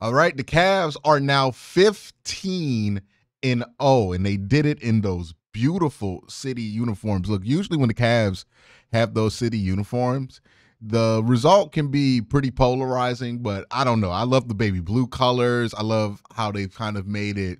All right, the Cavs are now 15-0, and they did it in those beautiful city uniforms. Look, usually when the Cavs have those city uniforms, the result can be pretty polarizing, but I don't know. I love the baby blue colors. I love how they've kind of made it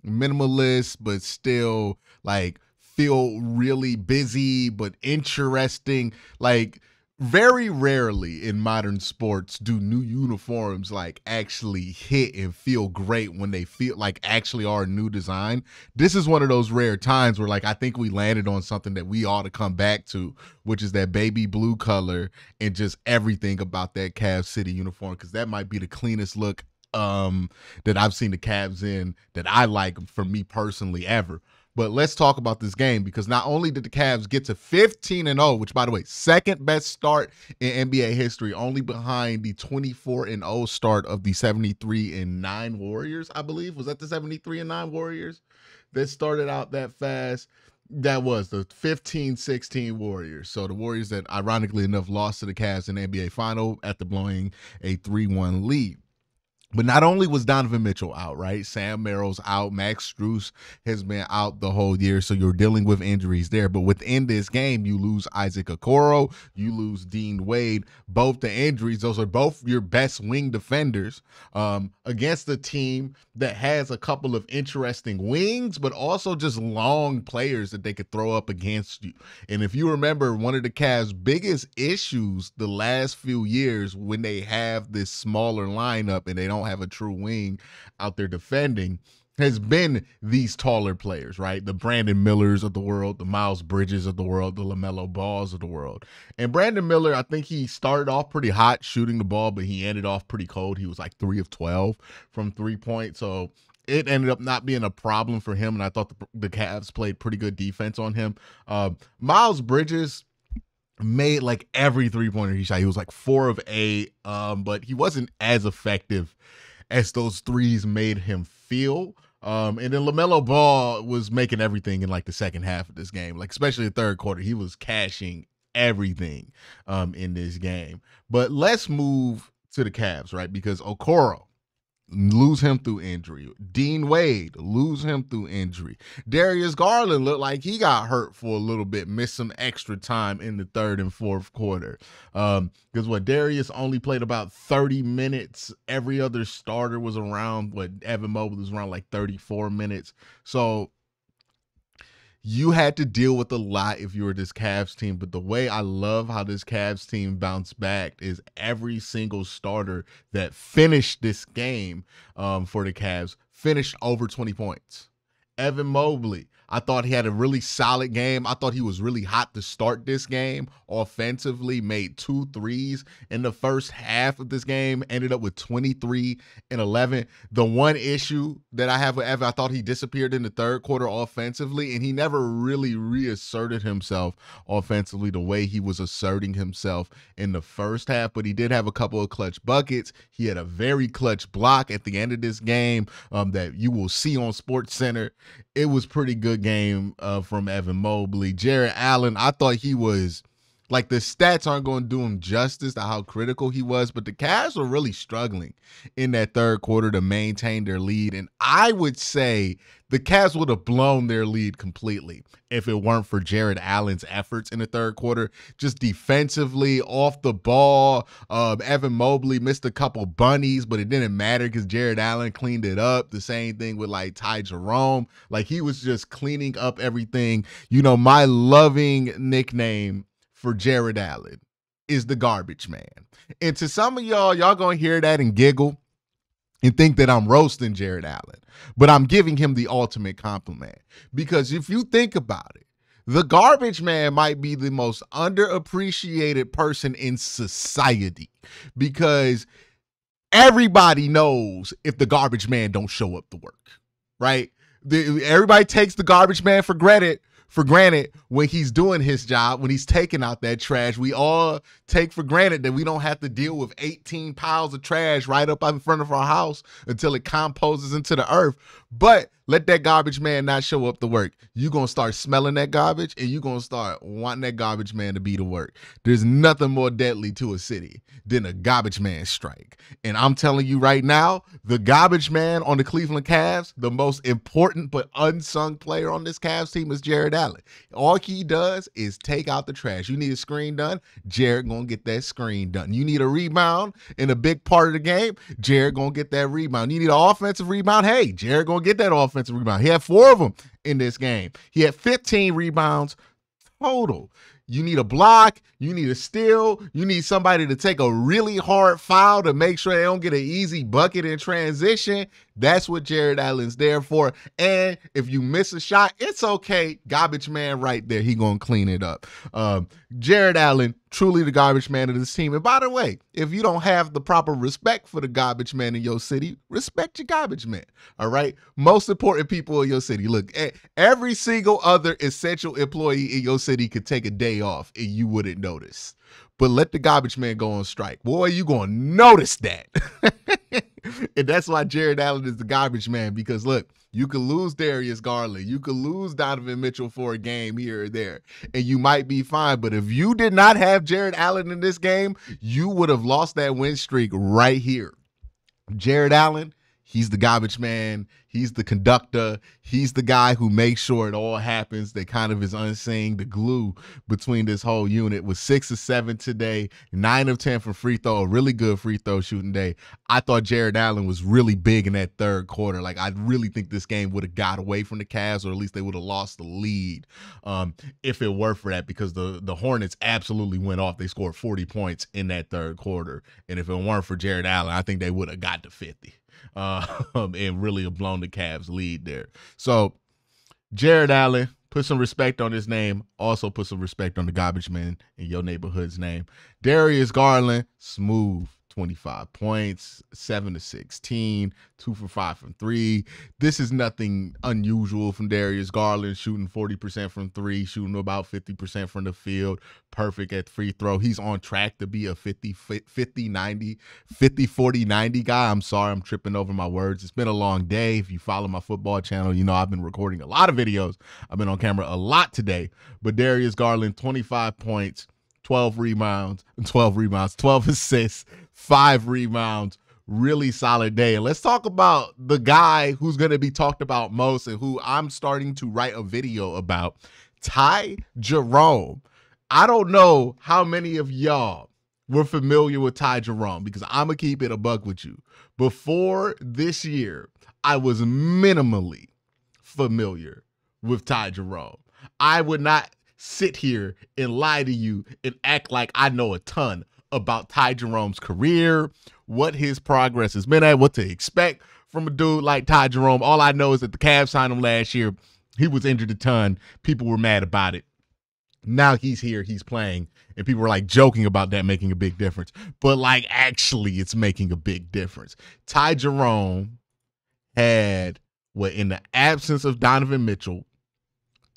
minimalist, but still like feel really busy, but interesting. Like, very rarely in modern sports do new uniforms like actually hit and feel great when they feel like actually are a new design. This is one of those rare times where like I think we landed on something that we ought to come back to, which is that baby blue color and just everything about that Cavs City uniform, because that might be the cleanest look that I've seen the Cavs in that I like for me personally ever. But let's talk about this game, because not only did the Cavs get to 15-0, which by the way, second best start in NBA history, only behind the 24-0 start of the 73-9 Warriors, I believe. Was that the 73-9 Warriors that started out that fast? That was the 15-16 Warriors. So the Warriors that ironically enough lost to the Cavs in the NBA final after blowing a 3-1 lead. But not only was Donovan Mitchell out, right? Sam Merrill's out. Max Strus has been out the whole year, so you're dealing with injuries there. But within this game, you lose Isaac Okoro, you lose Dean Wade. Both the injuries, those are both your best wing defenders against a team that has a couple of interesting wings, but also just long players that they could throw up against you. And if you remember, one of the Cavs' biggest issues the last few years when they have this smaller lineup and they don't have a true wing out there defending has been these taller players, right? The Brandon Millers of the world, the Miles Bridges of the world, the LaMelo Balls of the world. And Brandon Miller, I think he started off pretty hot shooting the ball, but he ended off pretty cold. He was like 3 of 12 from 3-point. So it ended up not being a problem for him, and I thought the Cavs played pretty good defense on him. Miles Bridges made like every 3-pointer he shot. He was like 4 of 8, but he wasn't as effective as those threes made him feel. And then LaMelo Ball was making everything in like the second half of this game, like especially the third quarter. He was cashing everything in this game. But let's move to the Cavs, right? Because Okoro, lose him through injury. Dean Wade, lose him through injury. Darius Garland looked like he got hurt for a little bit, missed some extra time in the third and fourth quarter. Because Darius only played about 30 minutes. Every other starter was around, Evan Mobley was around like 34 minutes. So you had to deal with a lot if you were this Cavs team. But the way I love how this Cavs team bounced back is every single starter that finished this game for the Cavs finished over 20 points. Evan Mobley, I thought he had a really solid game. I thought he was really hot to start this game. Offensively, made 2 threes in the first half of this game, ended up with 23 and 11. The one issue that I have with Evan, I thought he disappeared in the third quarter offensively, and he never really reasserted himself offensively the way he was asserting himself in the first half, but he did have a couple of clutch buckets. He had a very clutch block at the end of this game that you will see on SportsCenter. It was pretty good game from Evan Mobley. Jared Allen, I thought he was, like, the stats aren't going to do him justice to how critical he was, but the Cavs were really struggling in that third quarter to maintain their lead. And I would say the Cavs would have blown their lead completely if it weren't for Jared Allen's efforts in the third quarter. Just defensively, off the ball, Evan Mobley missed a couple bunnies, but it didn't matter because Jared Allen cleaned it up. The same thing with like Ty Jerome. Like, he was just cleaning up everything. You know, my loving nickname for Jared Allen is the garbage man. And to some of y'all gonna hear that and giggle and think that I'm roasting Jared Allen, but I'm giving him the ultimate compliment. Because if you think about it, the garbage man might be the most underappreciated person in society, because everybody knows if the garbage man don't show up to work, right? Everybody takes the garbage man for granted when he's doing his job, when he's taking out that trash. We all take for granted that we don't have to deal with 18 piles of trash right up in front of our house until it composes into the earth. But let that garbage man not show up to work. You're going to start smelling that garbage, and you're going to start wanting that garbage man to be to work. There's nothing more deadly to a city than a garbage man strike. And I'm telling you right now, the garbage man on the Cleveland Cavs, the most important but unsung player on this Cavs team is Jared Allen. All he does is take out the trash. You need a screen done, Jared going to get that screen done. You need a rebound in a big part of the game, Jared going to get that rebound. You need an offensive rebound, hey, Jared going to get that offensive rebound. He had 4 of them in this game. He had 15 rebounds total. You need a block, you need a steal, you need somebody to take a really hard foul to make sure they don't get an easy bucket in transition. That's what Jared Allen's there for. And if you miss a shot, it's okay. Garbage man right there. He gonna clean it up. Jared Allen, truly the garbage man of this team. And by the way, if you don't have the proper respect for the garbage man in your city, respect your garbage man. All right? Most important people in your city. Look, every single other essential employee in your city could take a day off and you wouldn't notice. But let the garbage man go on strike. Boy, you gonna notice that. And that's why Jared Allen is the garbage man, because look, you could lose Darius Garland, you could lose Donovan Mitchell for a game here or there, and you might be fine. But if you did not have Jared Allen in this game, you would have lost that win streak right here. Jared Allen, he's the garbage man. He's the conductor. He's the guy who makes sure it all happens. That kind of is unseen, the glue between this whole unit. Was 6 of 7 today, 9 of 10 from free throw, a really good free throw shooting day. I thought Jared Allen was really big in that third quarter. Like, I really think this game would have got away from the Cavs, or at least they would have lost the lead if it were for that, because the Hornets absolutely went off. They scored 40 points in that third quarter. And if it weren't for Jared Allen, I think they would have got to 50. And really have blown the Cavs lead there. So Jared Allen, put some respect on his name. Also put some respect on the garbage man in your neighborhood's name. Darius Garland, smooth. 25 points, 7 of 16, 2 for 5 from 3. This is nothing unusual from Darius Garland, shooting 40% from 3, shooting about 50% from the field, perfect at free throw. He's on track to be a 50-40-90 guy. I'm sorry, I'm tripping over my words. It's been a long day. If you follow my football channel, you know I've been recording a lot of videos. I've been on camera a lot today. But Darius Garland, 25 points, 12 assists, 5 rebounds, really solid day. And let's talk about the guy who's going to be talked about most and who I'm starting to write a video about, Ty Jerome. I don't know how many of y'all were familiar with Ty Jerome, because I'm going to keep it a buck with you. Before this year, I was minimally familiar with Ty Jerome. I would not sit here and lie to you and act like I know a ton about Ty Jerome's career, what his progress has been at, what to expect from a dude like Ty Jerome. All I know is that the Cavs signed him last year. He was injured a ton. People were mad about it. Now he's here, he's playing, and people were like joking about that making a big difference. But like, actually, it's making a big difference. Ty Jerome had, in the absence of Donovan Mitchell,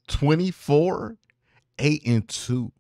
24, 8 and 2.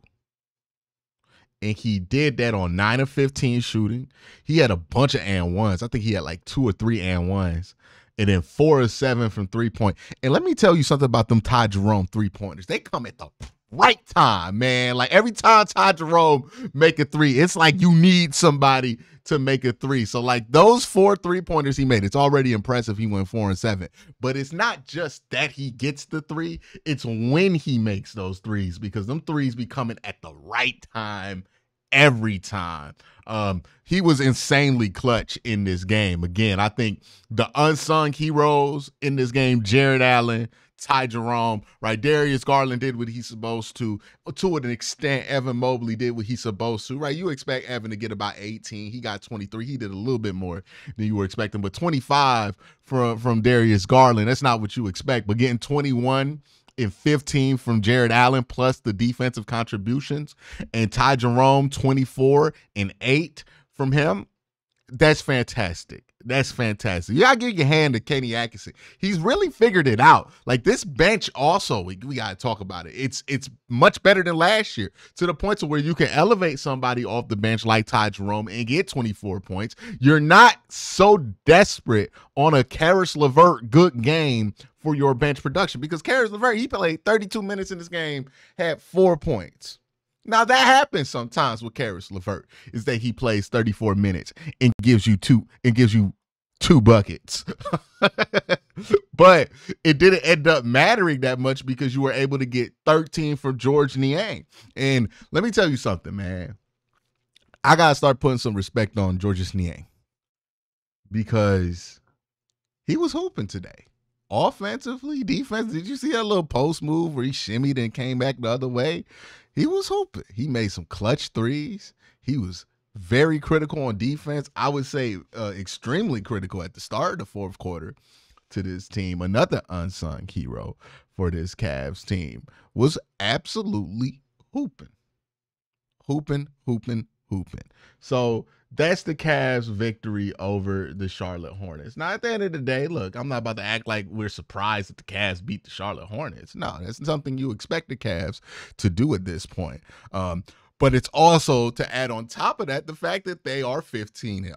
And he did that on 9 of 15 shooting. He had a bunch of and ones. I think he had like 2 or 3 and ones. And then 4 of 7 from 3-point. And let me tell you something about them Ty Jerome 3-pointers. They come at the right time, man. Like, every time Ty Jerome make a 3, it's like you need somebody to make a 3. So like, those 4 3-pointers he made, it's already impressive. He went 4 and 7. But it's not just that he gets the 3, it's when he makes those 3s, because them 3s be coming at the right time every time. He was insanely clutch in this game. Again, I think the unsung heroes in this game, Jared Allen, Ty Jerome, right? Darius Garland did what he's supposed to an extent. Evan Mobley did what he's supposed to, right? You expect Evan to get about 18. He got 23. He did a little bit more than you were expecting, but 25 from Darius Garland, that's not what you expect. But getting 21 and 15 from Jared Allen, plus the defensive contributions, and Ty Jerome 24 and 8 from him, that's fantastic. That's fantastic. You gotta give your hand to Kenny Atkinson. He's really figured it out. Like this bench, also, we gotta talk about it. It's much better than last year to the point to where you can elevate somebody off the bench like Ty Jerome and get 24 points. You're not so desperate on a Karis LeVert good game for your bench production because Karis LeVert, he played 32 minutes in this game, had 4 points. Now that happens sometimes with Karis LeVert, is that he plays 34 minutes and gives you two buckets. But it didn't end up mattering that much because you were able to get 13 from George Niang. And let me tell you something, man. I gotta start putting some respect on Georges Niang because he was hooping today. Offensively, defense. Did you see that little post move where he shimmied and came back the other way? He was hooping. He made some clutch threes. He was very critical on defense. I would say extremely critical at the start of the fourth quarter to this team. Another unsung hero for this Cavs team was absolutely hooping. Hooping. So that's the Cavs' victory over the Charlotte Hornets. Now, at the end of the day, look, I'm not about to act like we're surprised that the Cavs beat the Charlotte Hornets. No, that's something you expect the Cavs to do at this point. But it's also to add on top of that the fact that they are 15-0.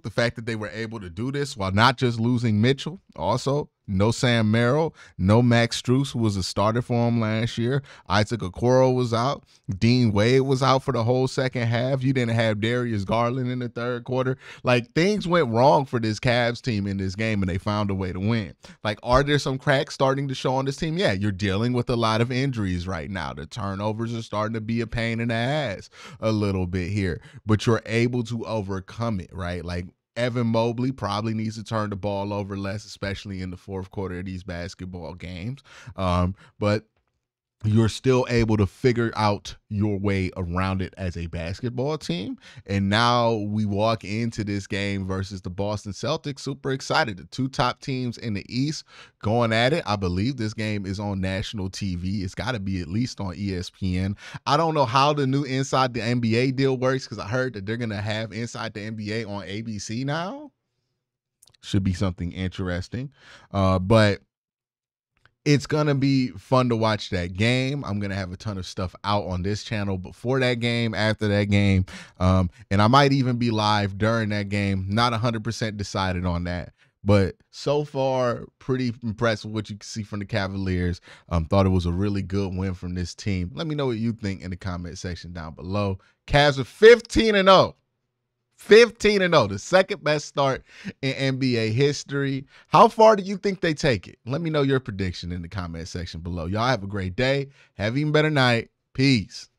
The fact that they were able to do this while not just losing Mitchell. Also, no Sam Merrill, no Max Strus, who was a starter for him last year. Isaac Okoro was out. Dean Wade was out for the whole second half. You didn't have Darius Garland in the third quarter. Like, things went wrong for this Cavs team in this game, and they found a way to win. Like, are there some cracks starting to show on this team? Yeah, you're dealing with a lot of injuries right now. The turnovers are starting to be a pain in the ass a little bit here, but you're able to overcome it, right? Like, Evan Mobley probably needs to turn the ball over less, especially in the fourth quarter of these basketball games. But you're still able to figure out your way around it as a basketball team. And now we walk into this game versus the Boston Celtics. Super excited. The two top teams in the East going at it. I believe this game is on national TV. It's got to be at least on ESPN. I don't know how the new Inside the NBA deal works because I heard that they're going to have Inside the NBA on ABC now. Should be something interesting. But it's going to be fun to watch that game. I'm going to have a ton of stuff out on this channel before that game, after that game, and I might even be live during that game. Not 100% decided on that, but so far, pretty impressed with what you can see from the Cavaliers. Thought it was a really good win from this team. Let me know what you think in the comment section down below. Cavs are 15-0. 15-0, the second best start in NBA history. How far do you think they take it? Let me know your prediction in the comment section below. Y'all have a great day. Have an even better night. Peace.